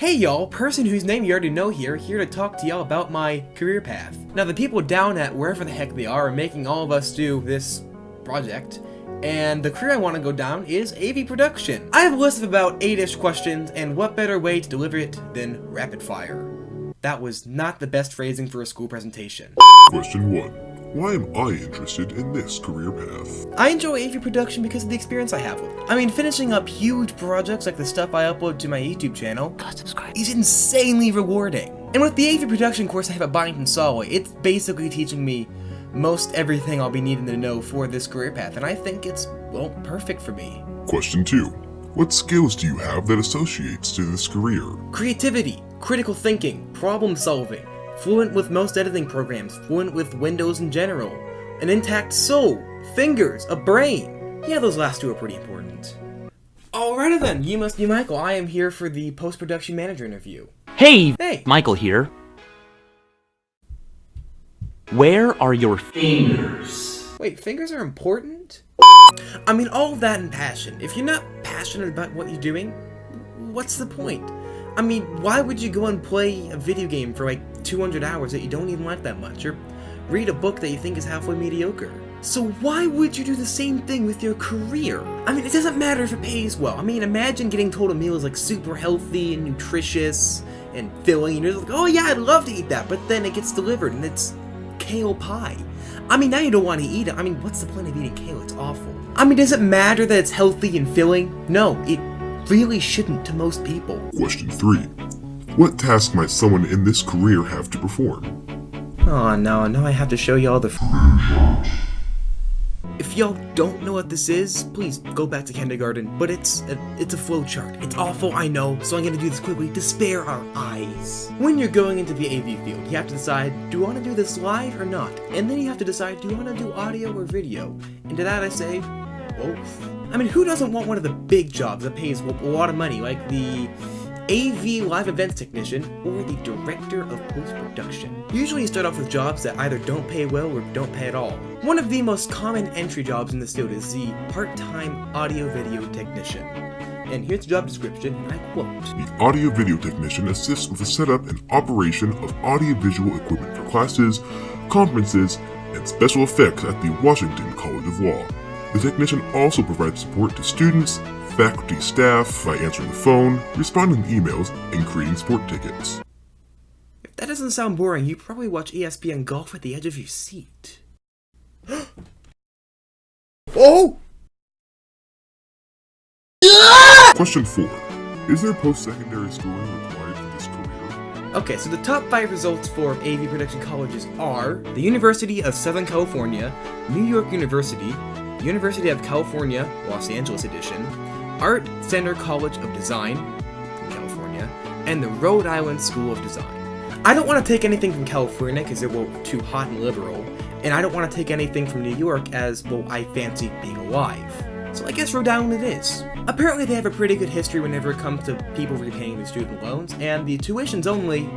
Hey y'all, person whose name you already know here to talk to y'all about my career path. Now the people down at wherever the heck they are making all of us do this project, and the career I want to go down is AV production. I have a list of about 8-ish questions, and what better way to deliver it than rapid fire. That was not the best phrasing for a school presentation. Question 1. Why am I interested in this career path? I enjoy AV production because of the experience I have with it. I mean, finishing up huge projects like the stuff I upload to my YouTube channel, God subscribe, is insanely rewarding. And with the AV production course I have at Byington Solway, it's basically teaching me most everything I'll be needing to know for this career path, and I think it's, well, perfect for me. Question 2. What skills do you have that associates to this career? Creativity, critical thinking, problem solving, fluent with most editing programs, fluent with Windows in general, an intact soul, fingers, a brain. Yeah, those last two are pretty important. Alrighty then, you must be Michael. I am here for the post-production manager interview. Hey! Hey! Michael here. Where are your fingers? Wait, fingers are important? I mean, all of that and passion. If you're not passionate about what you're doing, what's the point? I mean, why would you go and play a video game for like 200 hours that you don't even like that much, or read a book that you think is halfway mediocre? So why would you do the same thing with your career? I mean, it doesn't matter if it pays well. I mean, imagine getting told a meal is like super healthy and nutritious and filling, and you're like, oh yeah, I'd love to eat that, but then it gets delivered and it's kale pie. I mean, now you don't want to eat it. I mean, what's the point of eating kale? It's awful. I mean, does it matter that it's healthy and filling? No, it really shouldn't to most people. Question 3. What task might someone in this career have to perform? Oh no, now I have to show y'all the If y'all don't know what this is, please go back to kindergarten, but it's a flow chart. It's awful, I know, so I'm gonna do this quickly to spare our eyes. When you're going into the AV field, you have to decide, do I want to do this live or not? And then you have to decide, do you want to do audio or video? And to that I say, both. I mean, who doesn't want one of the big jobs that pays a lot of money, like the AV live events technician or the director of post-production? Usually you start off with jobs that either don't pay well or don't pay at all. One of the most common entry jobs in this field is the part-time audio-video technician. And here's the job description, and I quote: The audio-video technician assists with the setup and operation of audio-visual equipment for classes, conferences, and special effects at the Washington College of Law. The technician also provides support to students, faculty, staff by answering the phone, responding to emails, and creating sport tickets. If that doesn't sound boring, you probably watch ESPN Golf at the edge of your seat. Oh! Question 4. Is there post-secondary schooling required for this career? Okay, so the top 5 results for AV production colleges are the University of Southern California, New York University, University of California, Los Angeles edition, Art Center College of Design in California, and the Rhode Island School of Design. I don't want to take anything from California because they're, well, too hot and liberal, and I don't want to take anything from New York as, well, I fancy being alive. So I guess Rhode Island it is. Apparently they have a pretty good history whenever it comes to people repaying their student loans, and the tuition's only...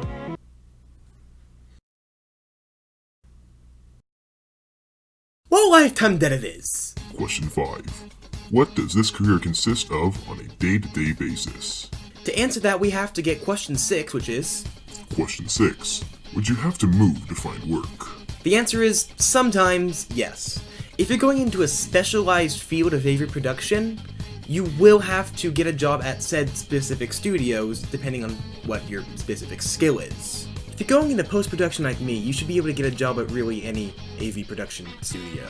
what lifetime debt it is! Question 5. What does this career consist of on a day-to-day basis? To answer that, we have to get question 6, which is... Question 6. Would you have to move to find work? The answer is sometimes yes. If you're going into a specialized field of AV production, you will have to get a job at said specific studios, depending on what your specific skill is. If you're going into post-production like me, you should be able to get a job at really any AV production studio.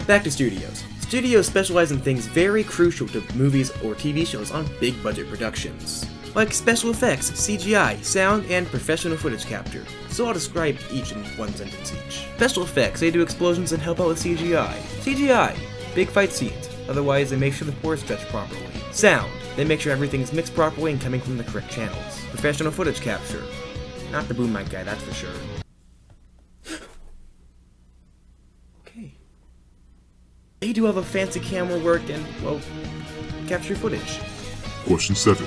Back to studios. Studios specialize in things very crucial to movies or TV shows on big budget productions, like special effects, CGI, sound, and professional footage capture. So I'll describe each in one sentence each. Special effects, they do explosions and help out with CGI. CGI, big fight scenes, otherwise they make sure the pores stretch properly. Sound, they make sure everything's mixed properly and coming from the correct channels. Professional footage capture, not the boom mic guy, that's for sure. Okay. They do have a fancy camera work and, well, capture footage. Question 7.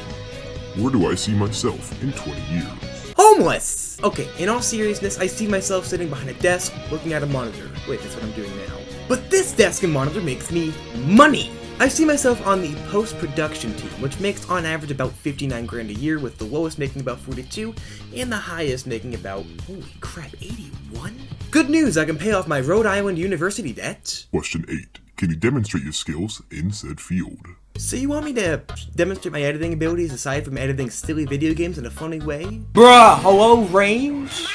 Where do I see myself in 20 years? Homeless! Okay, in all seriousness, I see myself sitting behind a desk, looking at a monitor. Wait, that's what I'm doing now. But this desk and monitor makes me money! I see myself on the post-production team, which makes on average about 59 grand a year, with the lowest making about 42, and the highest making about, holy crap, 81? Good news, I can pay off my Rhode Island University debt. Question 8. Can you demonstrate your skills in said field? So you want me to demonstrate my editing abilities aside from editing silly video games in a funny way? Bruh, hello, range?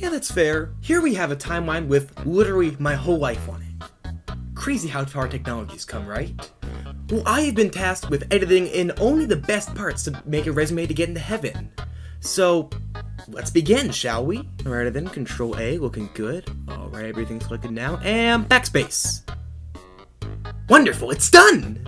Yeah, that's fair. Here we have a timeline with literally my whole life on it. Crazy how far technology's come, right? Well, I have been tasked with editing in only the best parts to make a resume to get into heaven. So, let's begin, shall we? Alright then, Control A, looking good. Alright, everything's selected now, and backspace. Wonderful, it's done!